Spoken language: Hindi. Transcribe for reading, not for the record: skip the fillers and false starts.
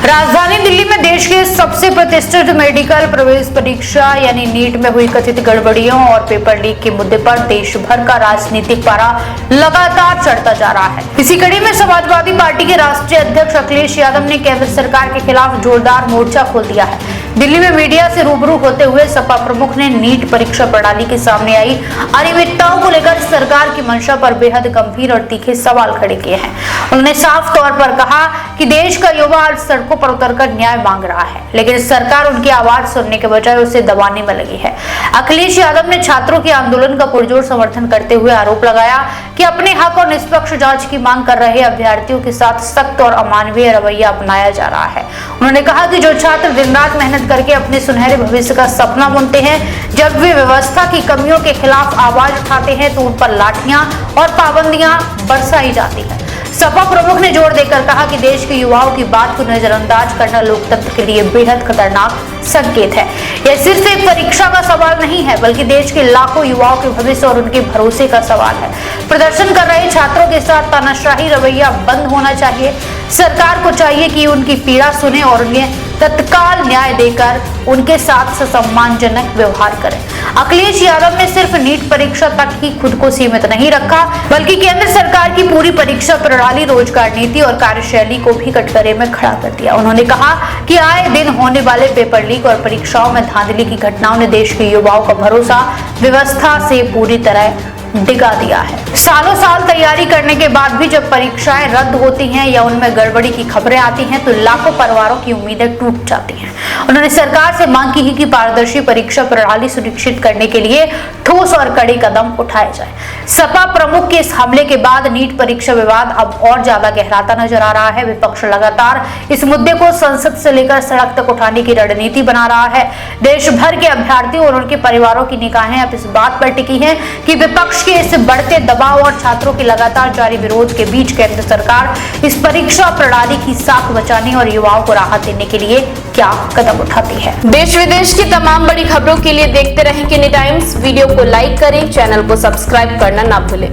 राजधानी दिल्ली में देश के सबसे प्रतिष्ठित मेडिकल प्रवेश परीक्षा यानी नीट में हुई कथित गड़बड़ियों और पेपर लीक के मुद्दे पर देश भर का राजनीतिक पारा लगातार चढ़ता जा रहा है। इसी कड़ी में समाजवादी पार्टी के राष्ट्रीय अध्यक्ष अखिलेश यादव ने केंद्र सरकार के खिलाफ जोरदार मोर्चा खोल दिया है। दिल्ली में मीडिया से रूबरू होते हुए सपा प्रमुख ने नीट परीक्षा प्रणाली के सामने आई अनियमितताओं को लेकर सरकार की मंशा पर बेहद गंभीर और तीखे सवाल खड़े किए हैं। उन्होंने साफ तौर पर कहा कि देश का युवा आज सड़कों पर उतरकर न्याय मांग रहा है, लेकिन सरकार उनकी आवाज सुनने के बजाय उसे दबाने में लगी है। अखिलेश यादव ने छात्रों के आंदोलन का पुरजोर समर्थन करते हुए आरोप लगाया कि अपने हक और निष्पक्ष जांच की मांग कर रहे अभ्यर्थियों के साथ सख्त और अमानवीय रवैया अपनाया जा रहा है। उन्होंने कहा कि जो छात्र दिन रात मेहनत करके अपने सुनहरे भविष्य का सपना बुनते हैं, जब वे व्यवस्था की कमियों के खिलाफ आवाज उठाते हैं तो उन पर लाठियां और पाबंदियां बरसाई जाती है। सपा प्रमुख ने जोर देकर कहा कि देश के युवाओं की बात को नजरअंदाज करना लोकतंत्र के लिए बेहद खतरनाक संकेत है। यह सिर्फ एक परीक्षा का सवाल नहीं है, बल्कि देश के लाखों युवाओं के भविष्य और उनके भरोसे का सवाल है। प्रदर्शन कर रहे छात्रों के साथ तानाशाही रवैया बंद होना चाहिए। सरकार को चाहिए कि उनकी पीड़ा सुने और उन्हें तत्काल न्याय देकर उनके साथ सम्मानजनक व्यवहार करें। अखिलेश यादव ने सिर्फ नीट परीक्षा तक ही खुद को सीमित नहीं रखा, बल्कि केंद्र सरकार की पूरी परीक्षा प्रणाली, रोजगार नीति और कार्यशैली को भी कटघरे में खड़ा कर दिया। उन्होंने कहा कि आए दिन होने वाले पेपर लीक और परीक्षाओं में धांधली की घटनाओं ने देश के युवाओं का भरोसा व्यवस्था से पूरी तरह डिगा दिया है। सालों साल तैयारी करने के बाद भी जब परीक्षाएं रद्द होती हैं या उनमें गड़बड़ी की खबरें आती हैं तो लाखों परिवारों की उम्मीदें टूट जाती हैं। उन्होंने सरकार से मांग की है कि पारदर्शी परीक्षा प्रणाली सुनिश्चित करने के लिए ठोस और कड़े कदम उठाए जाए। सपा प्रमुख के इस हमले के बाद नीट परीक्षा विवाद अब और ज्यादा गहराता नजर आ रहा है। विपक्ष लगातार इस मुद्दे को संसद से लेकर सड़क तक उठाने की रणनीति बना रहा है। देश भर के अभ्यर्थियों और उनके परिवारों की निगाहें अब इस बात पर टिकी हैं कि विपक्ष के इस बढ़ते दबाव और छात्रों के लगातार जारी विरोध के बीच केंद्र सरकार इस परीक्षा प्रणाली की साख बचाने और युवाओं को राहत देने के लिए क्या कदम उठाती है। देश विदेश की तमाम बड़ी खबरों के लिए देखते रहें किनी टाइम्स। वीडियो को लाइक करें, चैनल को सब्सक्राइब करना ना भूलें।